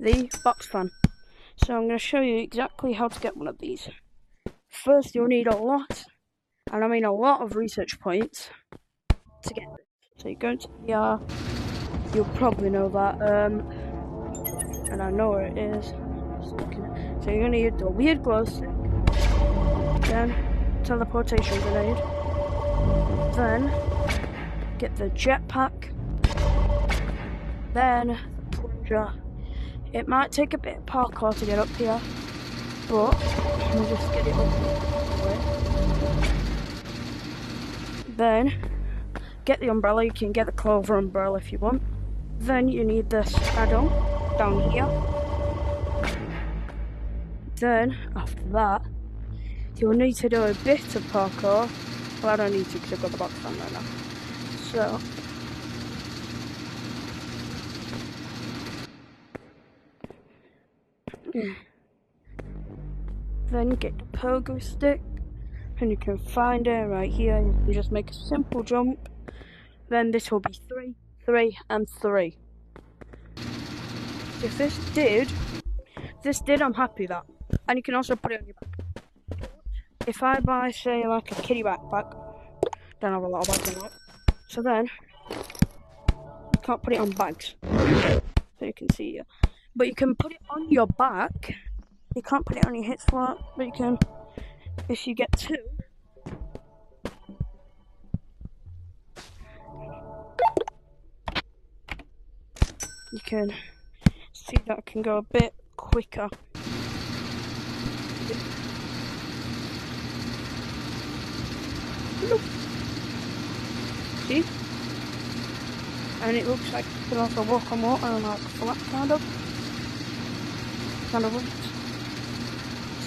The box fan. So I'm going to show you exactly how to get one of these. First, you'll need a lot, and I mean a lot of research points to get this. So you go into VR, you'll probably know that, and I know where it is. So you're going to need the weird glow stick, then teleportation grenade, then get the jetpack, then the plunger. It might take a bit of parkour to get up here, but we'll just get it up here. Then get the umbrella. You can get the Clover umbrella if you want. Then you need this add-on down here. Then after that, you'll need to do a bit of parkour. Well, I don't need to because I've got the box fan right now. So then get the pogo stick, and you can find it right here. You can just make a simple jump. Then this will be 3, 3, and 3. If this did, I'm happy that. And you can also put it on your back. If I buy, say, like a kiddie backpack, don't have a lot of bags in it. So then, you can't put it on bags. So you can see here. But you can put it on your back. You can't put it on your hips flat, but you can, if you get 2. You can see that it can go a bit quicker. See? And it looks like you can also walk on water and like flat kind of looks.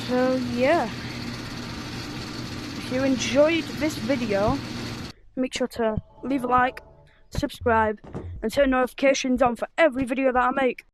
So yeah, if you enjoyed this video, make sure to leave a like, subscribe, and turn notifications on for every video that I make.